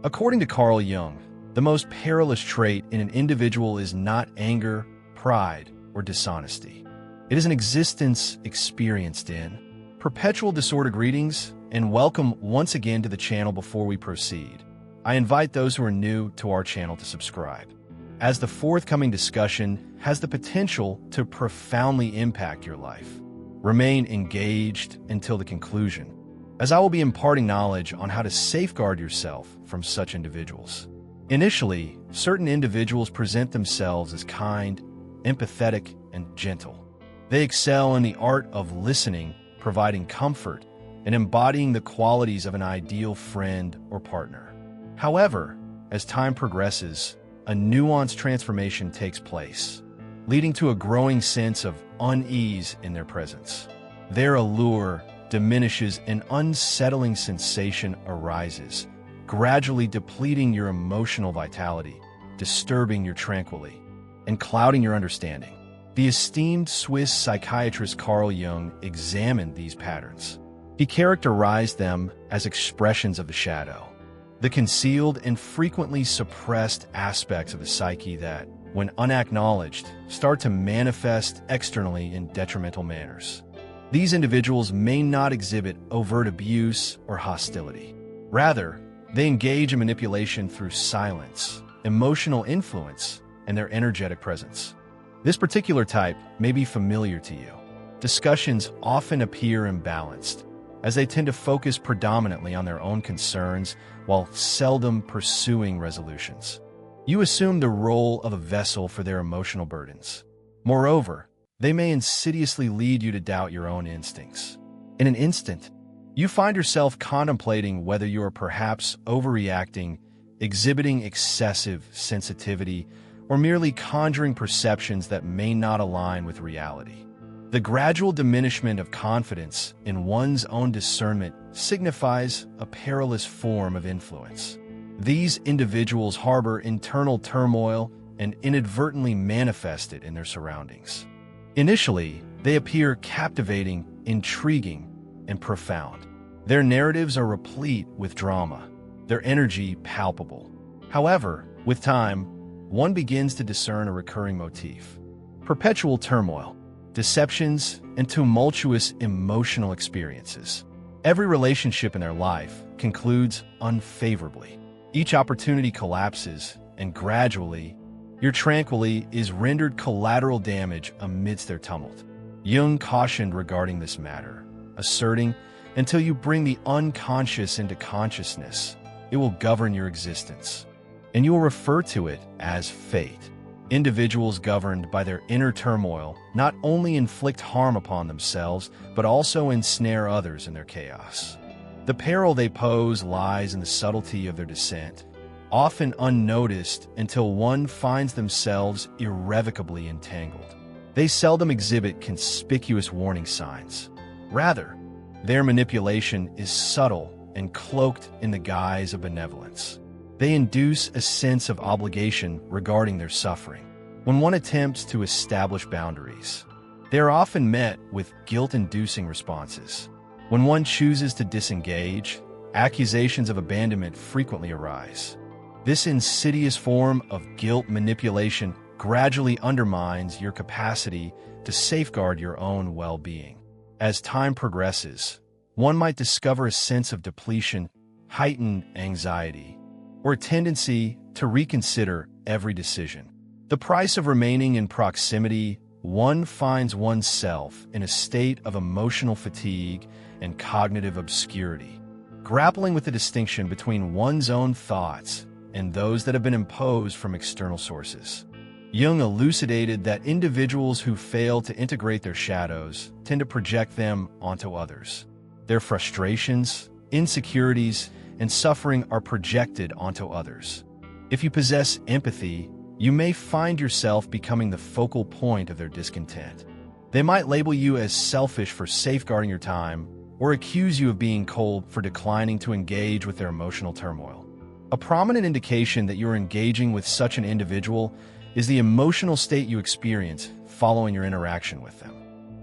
According to Carl Jung, the most perilous trait in an individual is not anger, pride, or dishonesty. It is an existence experienced in perpetual disorder. Greetings and welcome once again to the channel. Before we proceed, I invite those who are new to our channel to subscribe, as the forthcoming discussion has the potential to profoundly impact your life. Remain engaged until the conclusion, as I will be imparting knowledge on how to safeguard yourself from such individuals. Initially, certain individuals present themselves as kind, empathetic, and gentle. They excel in the art of listening, providing comfort, and embodying the qualities of an ideal friend or partner. However, as time progresses, a nuanced transformation takes place, leading to a growing sense of unease in their presence. Their allure diminishes, an unsettling sensation arises, gradually depleting your emotional vitality, disturbing your tranquility, and clouding your understanding. The esteemed Swiss psychiatrist Carl Jung examined these patterns. He characterized them as expressions of the shadow, the concealed and frequently suppressed aspects of the psyche that, when unacknowledged, start to manifest externally in detrimental manners. These individuals may not exhibit overt abuse or hostility. Rather, they engage in manipulation through silence, emotional influence, and their energetic presence. This particular type may be familiar to you. Discussions often appear imbalanced, as they tend to focus predominantly on their own concerns while seldom pursuing resolutions. You assume the role of a vessel for their emotional burdens. Moreover, they may insidiously lead you to doubt your own instincts. In an instant, you find yourself contemplating whether you are perhaps overreacting, exhibiting excessive sensitivity, or merely conjuring perceptions that may not align with reality. The gradual diminishment of confidence in one's own discernment signifies a perilous form of influence. These individuals harbor internal turmoil and inadvertently manifest it in their surroundings. Initially, they appear captivating, intriguing, and profound. Their narratives are replete with drama, their energy palpable. However, with time, one begins to discern a recurring motif: perpetual turmoil, deceptions, and tumultuous emotional experiences. Every relationship in their life concludes unfavorably. Each opportunity collapses, and gradually, your tranquility is rendered collateral damage amidst their tumult. Jung cautioned regarding this matter, asserting, until you bring the unconscious into consciousness, it will govern your existence, and you will refer to it as fate. Individuals governed by their inner turmoil not only inflict harm upon themselves, but also ensnare others in their chaos. The peril they pose lies in the subtlety of their descent, often unnoticed until one finds themselves irrevocably entangled. They seldom exhibit conspicuous warning signs. Rather, their manipulation is subtle and cloaked in the guise of benevolence. They induce a sense of obligation regarding their suffering. When one attempts to establish boundaries, they are often met with guilt-inducing responses. When one chooses to disengage, accusations of abandonment frequently arise. This insidious form of guilt manipulation gradually undermines your capacity to safeguard your own well-being. As time progresses, one might discover a sense of depletion, heightened anxiety, or a tendency to reconsider every decision. The price of remaining in proximity, one finds oneself in a state of emotional fatigue and cognitive obscurity, grappling with the distinction between one's own thoughts and those that have been imposed from external sources. Jung elucidated that individuals who fail to integrate their shadows tend to project them onto others. Their frustrations, insecurities, and suffering are projected onto others. If you possess empathy, you may find yourself becoming the focal point of their discontent. They might label you as selfish for safeguarding your time, or accuse you of being cold for declining to engage with their emotional turmoil. A prominent indication that you're engaging with such an individual is the emotional state you experience following your interaction with them.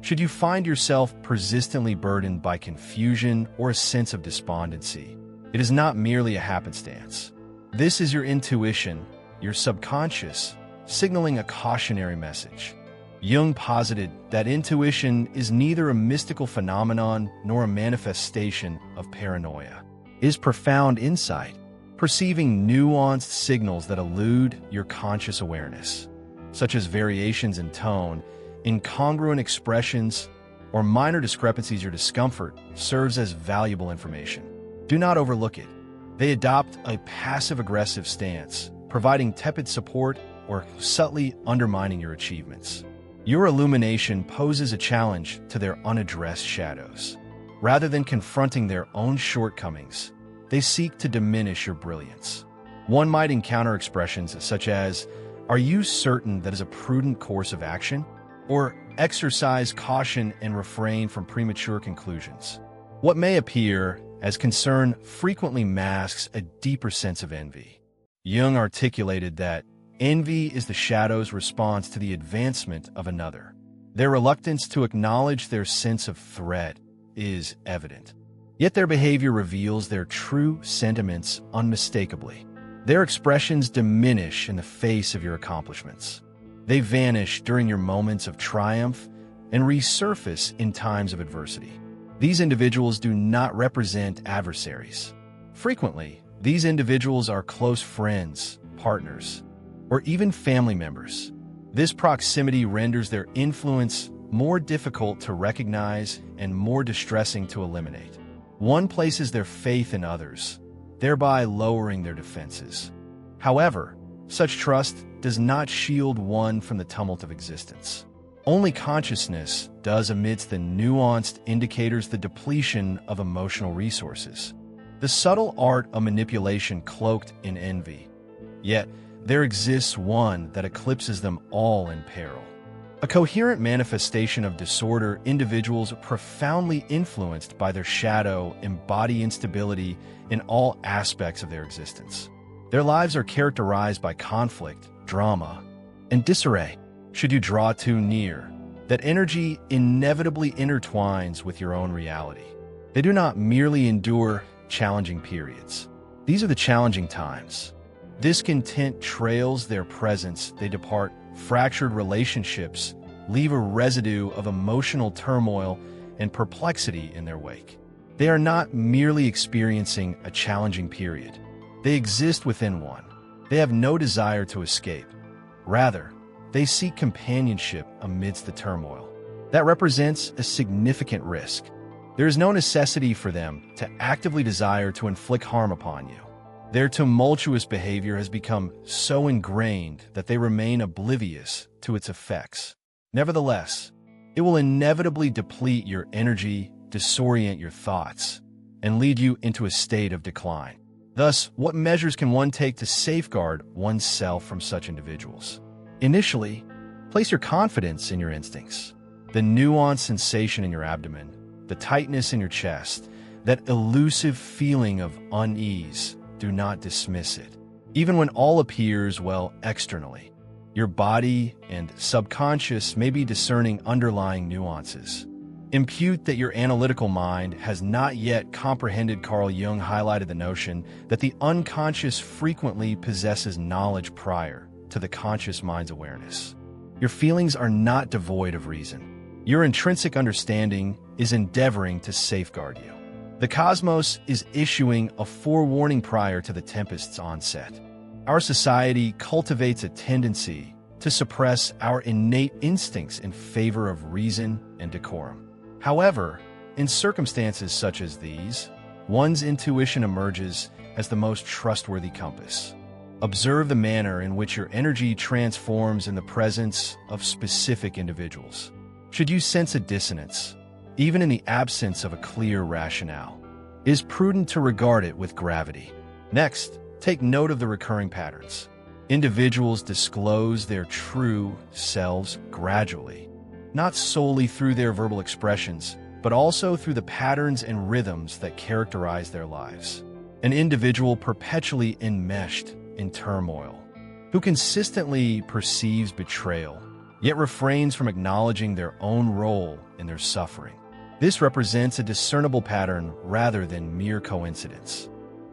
Should you find yourself persistently burdened by confusion or a sense of despondency, it is not merely a happenstance. This is your intuition, your subconscious, signaling a cautionary message. Jung posited that intuition is neither a mystical phenomenon nor a manifestation of paranoia. It is profound insight, perceiving nuanced signals that elude your conscious awareness, such as variations in tone, incongruent expressions, or minor discrepancies. Your discomfort serves as valuable information. Do not overlook it. They adopt a passive-aggressive stance, providing tepid support or subtly undermining your achievements. Your illumination poses a challenge to their unaddressed shadows. Rather than confronting their own shortcomings, they seek to diminish your brilliance. One might encounter expressions such as, "Are you certain that is a prudent course of action?" Or, "Exercise caution and refrain from premature conclusions." What may appear as concern frequently masks a deeper sense of envy. Jung articulated that envy is the shadow's response to the advancement of another. Their reluctance to acknowledge their sense of threat is evident. Yet their behavior reveals their true sentiments unmistakably. Their expressions diminish in the face of your accomplishments. They vanish during your moments of triumph and resurface in times of adversity. These individuals do not represent adversaries. Frequently, these individuals are close friends, partners, or even family members. This proximity renders their influence more difficult to recognize and more distressing to eliminate. One places their faith in others, thereby lowering their defenses. However, such trust does not shield one from the tumult of existence. Only consciousness does amidst the nuanced indicators the depletion of emotional resources. The subtle art of manipulation cloaked in envy. Yet, there exists one that eclipses them all in peril. A coherent manifestation of disorder. Individuals profoundly influenced by their shadow embody instability in all aspects of their existence. Their lives are characterized by conflict, drama, and disarray. Should you draw too near, that energy inevitably intertwines with your own reality. They do not merely endure challenging periods. These are the challenging times. Discontent trails their presence. They depart. Fractured relationships leave a residue of emotional turmoil and perplexity in their wake. They are not merely experiencing a challenging period. They exist within one. They have no desire to escape. Rather, they seek companionship amidst the turmoil. That represents a significant risk. There is no necessity for them to actively desire to inflict harm upon you. Their tumultuous behavior has become so ingrained that they remain oblivious to its effects. Nevertheless, it will inevitably deplete your energy, disorient your thoughts, and lead you into a state of decline. Thus, what measures can one take to safeguard oneself from such individuals? Initially, place your confidence in your instincts. The nuanced sensation in your abdomen, the tightness in your chest, that elusive feeling of unease, do not dismiss it. Even when all appears well externally, your body and subconscious may be discerning underlying nuances. Impute that your analytical mind has not yet comprehended. Carl Jung highlighted the notion that the unconscious frequently possesses knowledge prior to the conscious mind's awareness. Your feelings are not devoid of reason. Your intrinsic understanding is endeavoring to safeguard you. The cosmos is issuing a forewarning prior to the tempest's onset. Our society cultivates a tendency to suppress our innate instincts in favor of reason and decorum. However, in circumstances such as these, one's intuition emerges as the most trustworthy compass. Observe the manner in which your energy transforms in the presence of specific individuals. Should you sense a dissonance, even in the absence of a clear rationale, it is prudent to regard it with gravity. Next, take note of the recurring patterns. Individuals disclose their true selves gradually, not solely through their verbal expressions, but also through the patterns and rhythms that characterize their lives. An individual perpetually enmeshed in turmoil, who consistently perceives betrayal, yet refrains from acknowledging their own role in their suffering. This represents a discernible pattern rather than mere coincidence.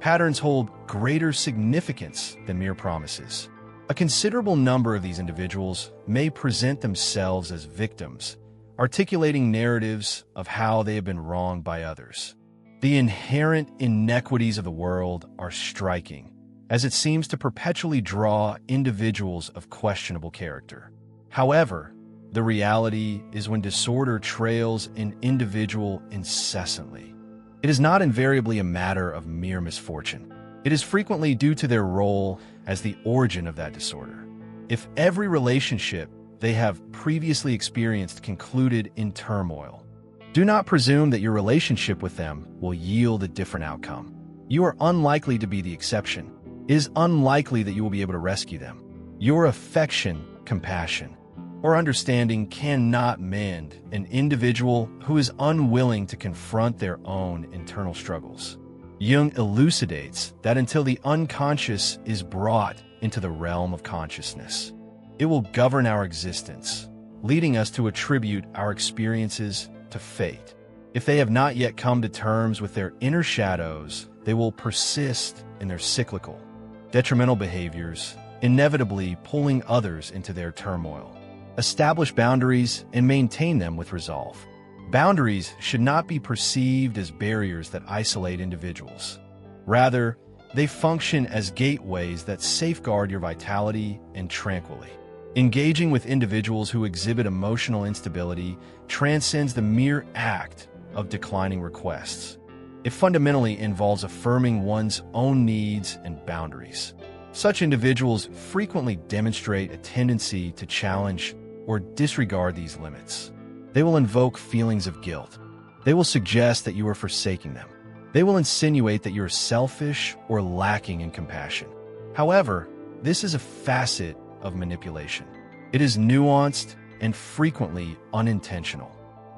Patterns hold greater significance than mere promises. A considerable number of these individuals may present themselves as victims, articulating narratives of how they have been wronged by others. The inherent inequities of the world are striking, as it seems to perpetually draw individuals of questionable character. However, the reality is when disorder trails an individual incessantly, it is not invariably a matter of mere misfortune. It is frequently due to their role as the origin of that disorder. If every relationship they have previously experienced concluded in turmoil, do not presume that your relationship with them will yield a different outcome. You are unlikely to be the exception. It is unlikely that you will be able to rescue them. Your affection, compassion, or understanding cannot mend an individual who is unwilling to confront their own internal struggles. Jung elucidates that until the unconscious is brought into the realm of consciousness, it will govern our existence, leading us to attribute our experiences to fate. If they have not yet come to terms with their inner shadows, they will persist in their cyclical, detrimental behaviors, inevitably pulling others into their turmoil. Establish boundaries and maintain them with resolve. Boundaries should not be perceived as barriers that isolate individuals. Rather, they function as gateways that safeguard your vitality and tranquility. Engaging with individuals who exhibit emotional instability transcends the mere act of declining requests. It fundamentally involves affirming one's own needs and boundaries. Such individuals frequently demonstrate a tendency to challenge or disregard these limits. They will invoke feelings of guilt. They will suggest that you are forsaking them. They will insinuate that you are selfish or lacking in compassion. However, this is a facet of manipulation. It is nuanced and frequently unintentional,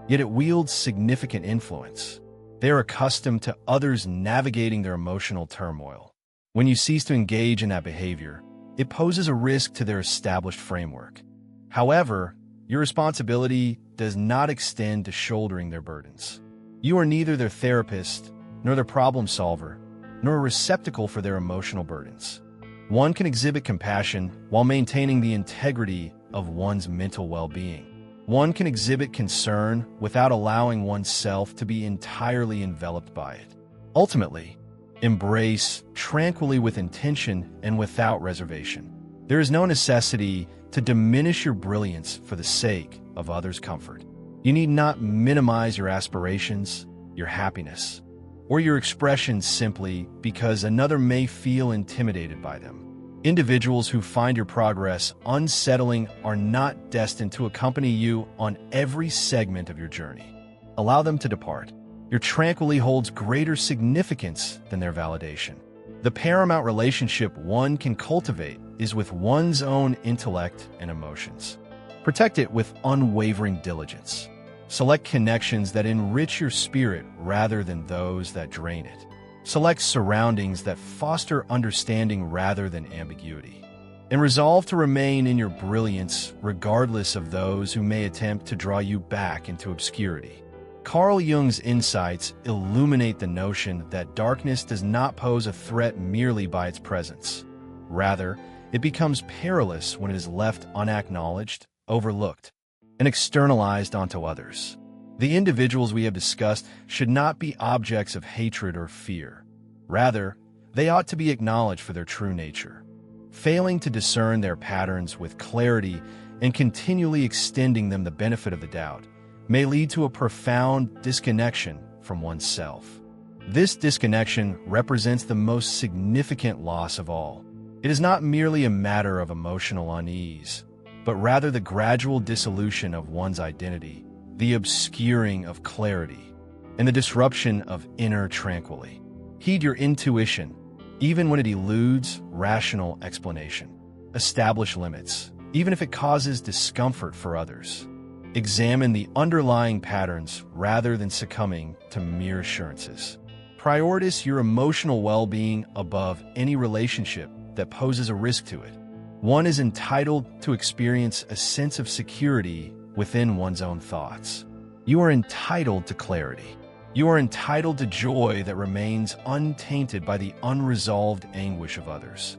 yet it wields significant influence. They are accustomed to others navigating their emotional turmoil. When you cease to engage in that behavior, it poses a risk to their established framework. However, your responsibility does not extend to shouldering their burdens. You are neither their therapist, nor their problem solver, nor a receptacle for their emotional burdens. One can exhibit compassion while maintaining the integrity of one's mental well-being. One can exhibit concern without allowing oneself to be entirely enveloped by it. Ultimately, embrace tranquilly with intention and without reservation. There is no necessity to diminish your brilliance for the sake of others' comfort. You need not minimize your aspirations, your happiness, or your expressions simply because another may feel intimidated by them. Individuals who find your progress unsettling are not destined to accompany you on every segment of your journey. Allow them to depart. Your tranquility holds greater significance than their validation. The paramount relationship one can cultivate is with one's own intellect and emotions. Protect it with unwavering diligence. Select connections that enrich your spirit rather than those that drain it. Select surroundings that foster understanding rather than ambiguity. And resolve to remain in your brilliance regardless of those who may attempt to draw you back into obscurity. Carl Jung's insights illuminate the notion that darkness does not pose a threat merely by its presence. Rather, it becomes perilous when it is left unacknowledged, overlooked, and externalized onto others. The individuals we have discussed should not be objects of hatred or fear. Rather, they ought to be acknowledged for their true nature. Failing to discern their patterns with clarity and continually extending them the benefit of the doubt may lead to a profound disconnection from oneself. This disconnection represents the most significant loss of all. It is not merely a matter of emotional unease, but rather the gradual dissolution of one's identity, the obscuring of clarity, and the disruption of inner tranquility. Heed your intuition, even when it eludes rational explanation. Establish limits, even if it causes discomfort for others. Examine the underlying patterns rather than succumbing to mere assurances. Prioritize your emotional well-being above any relationship that poses a risk to it. One is entitled to experience a sense of security within one's own thoughts. You are entitled to clarity. You are entitled to joy that remains untainted by the unresolved anguish of others.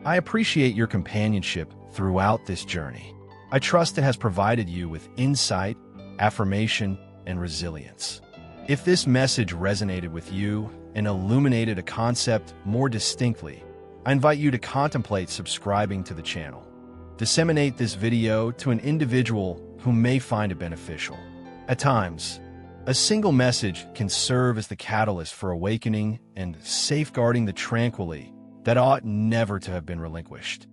I appreciate your companionship throughout this journey. I trust it has provided you with insight, affirmation, and resilience. If this message resonated with you and illuminated a concept more distinctly, I invite you to contemplate subscribing to the channel. Disseminate this video to an individual who may find it beneficial. At times, a single message can serve as the catalyst for awakening and safeguarding the tranquility that ought never to have been relinquished.